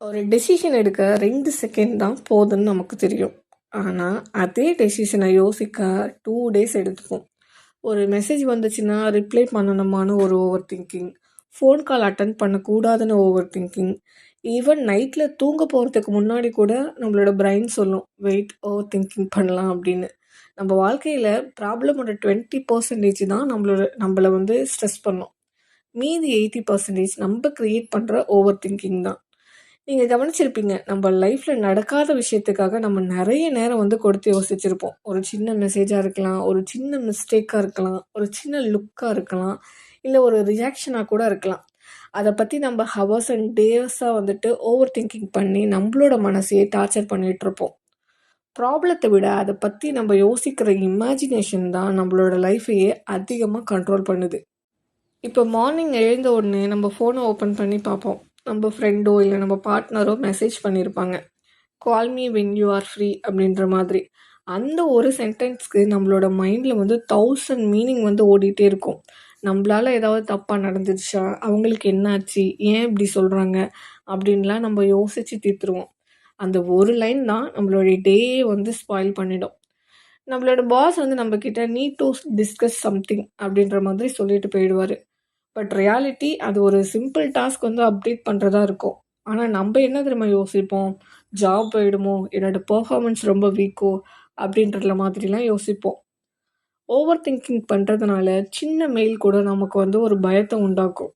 ஒரு டெசிஷன் எடுக்க 2 செகண்ட் தான் போதுன்னு நமக்கு தெரியும். ஆனா, அதே டெசிஷன யோசிக்க 2 டேஸ் எடுத்துக்கும். ஒரு மெசேஜ் வந்துச்சுன்னா, ரிப்ளை பண்ணணுமான்னு ஒரு over thinking. Phone call attend பண்ணக்கூடாதுன்னு ஓவர் திங்கிங். ஈவன் நைட்ல தூங்க போறதுக்கு முன்னாடி கூட நம்மளோட பிரைன் சொல்லும், "வெயிட் ஓவர் திங்கிங் பண்ணலாம்" அப்படின்னு. நம்ம வாழ்க்கையில ப்ராப்ளமோட 20% தான் நம்மள வந்து ஸ்ட்ரெஸ் பண்ணும். மீதி 80% நம்ம கிரியேட் பண்ற ஓவர் திங்கிங் தான். நீங்க கவனிச்சிருப்பீங்க. நம்ம லைஃப்ல நடக்காத விஷயத்துக்காக நம்ம நெறைய நேரம் வந்து கொடுத்து யோசிச்சிருப்போம். ஒரு சின்ன மெசேஜா இருக்கலாம், ஒரு சின்ன மிஸ்டேக்கா இருக்கலாம், ஒரு சின்ன லுக்கா இருக்கலாம், இல்ல ஒரு ரியாக்ஷனா கூட இருக்கலாம். அத பத்தி நம்ம ஹவர்ஸ் அண்ட் டேஸா வந்துட்டு ஓவர் திங்கிங் பண்ணி நம்மளோட மனசையே டார்ச்சர் பண்ணிட்டுருப்போம். ப்ராப்ளத்த விட அத பத்தி நம்ம யோசிக்கிற இமேஜினேஷன் தான் நம்மளோட லைஃபையே அதிகமா கண்ட்ரோல் பண்ணுது. இப்போ மார்னிங் எழுந்த உடனே நம்ம ஃபோனை ஓப்பன் பண்ணி பார்ப்போம். நம்ம ஃப்ரெண்டோ இல்லை நம்ம பார்ட்னரோ மெசேஜ் பண்ணியிருப்பாங்க. Call me when you are free அப்படின்ற மாதிரி. அந்த ஒரு சென்டென்ஸ்க்கு நம்மளோட மைண்டில் வந்து 1000 மீனிங் வந்து ஓடிட்டே இருக்கும். நம்மளால ஏதாவது தப்பாக நடந்துருச்சா, அவங்களுக்கு என்னாச்சு, ஏன் இப்படி சொல்கிறாங்க அப்படின்லாம் நம்ம யோசித்து தீர்த்துருவோம். அந்த ஒரு லைன் தான் நம்மளுடைய டேயே வந்து ஸ்பாயில் பண்ணிடும். நம்மளோட பாஸ் வந்து நம்மக்கிட்ட நீட் டு டிஸ்கஸ் சம்திங் அப்படின்ற மாதிரி சொல்லிட்டு போயிடுவார். பட் ரியாலிட்டி அது ஒரு சிம்பிள் டாஸ்க் வந்து அப்டேட் பண்ணுறதா இருக்கும். ஆனால் நம்ம என்ன தெரியுமா யோசிப்போம்? ஜாப் போயிடுமோ, என்னோட பெர்ஃபார்மன்ஸ் ரொம்ப வீக்கோ அப்படின்ற மாதிரிலாம் யோசிப்போம். ஓவர் திங்கிங் பண்ணுறதுனால சின்ன மெயில் கூட நமக்கு வந்து ஒரு பயத்தை உண்டாக்கும்.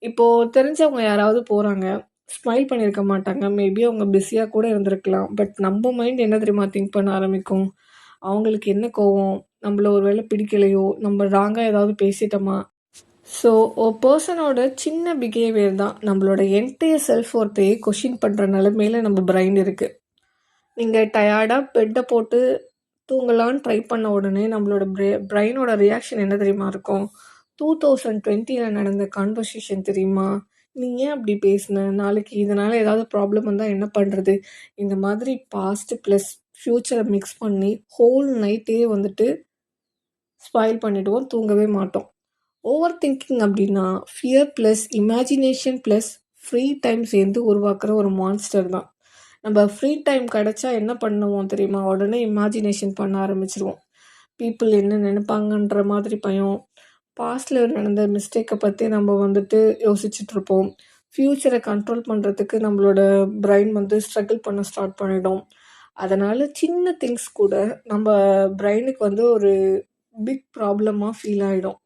இப்போது தெரிஞ்சவங்க யாராவது போகிறாங்க, ஸ்மைல் பண்ணியிருக்க மாட்டாங்க. மேபி அவங்க பிஸியாக கூட இருந்திருக்கலாம். பட் நம்ம மைண்ட் என்ன தெரியுமா திங்க் பண்ண ஆரம்பிக்கும்? அவங்களுக்கு என்ன கோவம்? நம்மள ஒரு வேளை பிடிக்கலையோ, நம்ம ராங்கா ஏதாவது பேசிட்டோமா? ஸோ, ஒரு பர்சனோட சின்ன பிஹேவியர் தான் நம்மளோட என்டையர் செல்ஃப் ஒர்த்தையே கொஷின் பண்ணுற நிலைமையில நம்ம பிரைன் இருக்குது. நீங்கள் டயர்டாக பெட்டை போட்டு தூங்கலான்னு ட்ரை பண்ண உடனே நம்மளோட பிரைனோட ரியாக்ஷன் என்ன தெரியுமா இருக்கும்? 2020 நடந்த கான்வர்சேஷன் தெரியுமா? நீ ஏன் அப்படி பேசின? நாளைக்கு இதனால் ஏதாவது ப்ராப்ளம் வந்தால் என்ன பண்ணுறது? இந்த மாதிரி பாஸ்ட் ப்ளஸ் ஃப்யூச்சரை மிக்ஸ் பண்ணி ஹோல் நைட்டே வந்துட்டு ஸ்பாயில் பண்ணிவிடுவோம், தூங்கவே மாட்டோம். ஓவர் திங்கிங் அப்படின்னா fear plus imagination plus free time சேர்ந்து உருவாக்குற ஒரு மான்ஸ்டர் தான். நம்ம ஃப்ரீ டைம் கிடச்சா என்ன பண்ணுவோம் தெரியுமா? உடனே இமேஜினேஷன் பண்ண ஆரம்பிச்சிருவோம். பீப்புள் என்ன நினைப்பாங்கன்ற மாதிரி பயம். பாஸ்டில் நடந்த மிஸ்டேக்கை பற்றி நம்ம வந்துட்டு யோசிச்சுட்ருப்போம். ஃப்யூச்சரை கண்ட்ரோல் பண்ணுறதுக்கு நம்மளோட பிரைன் வந்து ஸ்ட்ரகிள் பண்ண ஸ்டார்ட் பண்ணிடும். அதனால் சின்ன திங்ஸ் கூட நம்ம பிரைனுக்கு வந்து ஒரு பிக் ப்ராப்ளமாக ஃபீல் ஆகிடும்.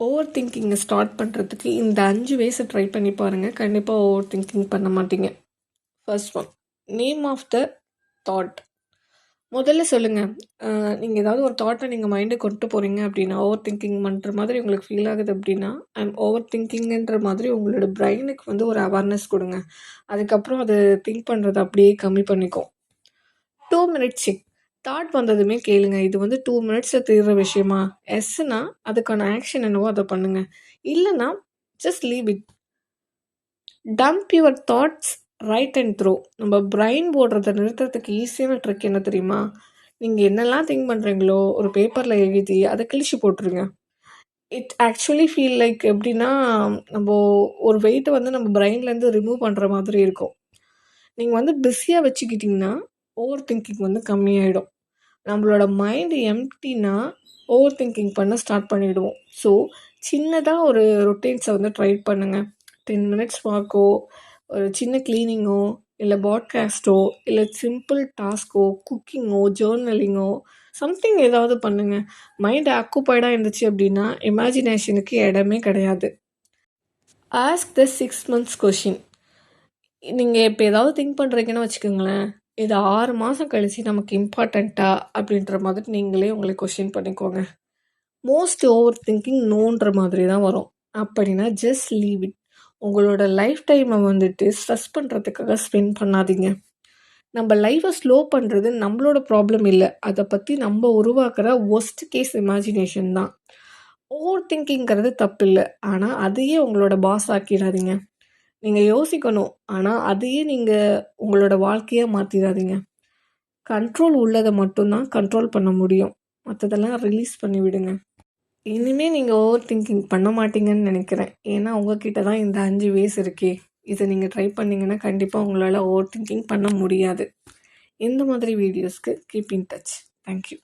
ஓவர் திங்கிங்கை ஸ்டார்ட் பண்ணுறதுக்கு இந்த 5 வேஸை ட்ரை பண்ணி பாருங்கள். கண்டிப்பாக ஓவர் திங்கிங் பண்ண மாட்டீங்க. First one, name of the thought. முதல்ல சொல்லுங்கள், நீங்கள் ஏதாவது ஒரு தாட்டை நீங்கள் மைண்டுக்கு கொண்டு போகிறீங்க அப்படின்னா, ஓவர் திங்கிங் பண்ணுற மாதிரி உங்களுக்கு ஃபீல் ஆகுது அப்படின்னா, ஐம் ஓவர் திங்கிங்கன்ற மாதிரி உங்களோட பிரெயினுக்கு வந்து ஒரு அவேர்னஸ் கொடுங்க. அதுக்கப்புறம் அது திங்க் பண்ணுறதை அப்படியே கம்மி பண்ணிக்கும். 2 மினிட்ஸ் செக். தாட் வந்ததுமே கேளுங்க, இது வந்து 2 மினிட்ஸில் தீர்ற விஷயமா? எஸ்னா அதுக்கான ஆக்ஷன் என்னவோ அதை பண்ணுங்க. இல்லைன்னா just leave it. Dump your thoughts right and throw. நம்ம பிரைன் போடுறதை நிறுத்துறதுக்கு ஈஸியான ட்ரிக் என்ன தெரியுமா? நீங்கள் என்னெல்லாம் திங்க் பண்ணுறீங்களோ ஒரு பேப்பரில் எழுதி அதை கிழிச்சு போட்டுருங்க. இட் ஆக்சுவலி ஃபீல் லைக் எப்படின்னா, நம்ம ஒரு வெயிட்டை வந்து நம்ம பிரெயின்லேருந்து ரிமூவ் பண்ணுற மாதிரி இருக்கும். நீங்கள் வந்து பிஸியாக வச்சுக்கிட்டிங்கன்னா ஓவர் திங்கிங் வந்து கம்மியாயிடும். நம்மளோட மைண்ட் எம்ப்டினா ஓவர் திங்கிங் பண்ண ஸ்டார்ட் பண்ணிவிடுவோம். ஸோ சின்னதாக ஒரு ரொட்டீன்ஸை வந்து ட்ரை பண்ணுங்கள். 10 மினிட்ஸ் வாக்கோ, ஒரு சின்ன க்ளீனிங்கோ, இல்லை பாட்காஸ்ட்டோ, இல்லை சிம்பிள் டாஸ்க்கோ, குக்கிங்கோ, ஜேர்னலிங்கோ, சம்திங் ஏதாவது பண்ணுங்கள். மைண்ட் ஆக்குப்பைடாக இருந்துச்சு அப்படின்னா இமேஜினேஷனுக்கு இடமே கிடையாது. Ask the 6 months question. நீங்கள் இப்போ ஏதாவது திங்க் பண்ணுறீங்கன்னு வச்சுக்கோங்களேன், இது 6 மாதம் கழித்து நமக்கு இம்பார்ட்டண்ட்டா அப்படின்ற மாதிரி நீங்களே உங்களை கொஷின் பண்ணிக்கோங்க. மோஸ்ட் ஓவர் திங்கிங் நோன்ற மாதிரி தான் வரும். அப்படின்னா ஜஸ்ட் லீவ் இட். உங்களோட லைஃப் டைமை வந்துட்டு ஸ்ட்ரெஸ் பண்ணுறதுக்காக ஸ்பெண்ட் பண்ணாதீங்க. நம்ம லைஃப்பை ஸ்லோ பண்ணுறது நம்மளோட ப்ராப்ளம் இல்லை. அதை பற்றி நம்ம உருவாக்குற ஒஸ்ட் கேஸ் இமேஜினேஷன் தான். ஓவர் திங்கிங்கிறது தப்பு இல்லை, ஆனால் அதையே உங்களோட பாஸ் ஆக்கிடாதீங்க. நீங்கள் யோசிக்கணும், ஆனால் அதையே நீங்கள் உங்களோட வாழ்க்கையாக மாற்றிடாதீங்க. கண்ட்ரோல் உள்ளதை மட்டும்தான் கண்ட்ரோல் பண்ண முடியும். மற்றதெல்லாம் ரிலீஸ் பண்ணி விடுங்க. இனிமேல் நீங்கள் ஓவர் திங்கிங் பண்ண மாட்டீங்கன்னு நினைக்கிறேன். ஏன்னா உங்ககிட்ட தான் இந்த 5 வேஸ் இருக்கே. இதை நீங்கள் ட்ரை பண்ணிங்கன்னா கண்டிப்பாக உங்களால் ஓவர் திங்கிங் பண்ண முடியாது. இந்த மாதிரி வீடியோஸ்க்கு கீப் இன் டச். தேங்க்யூ.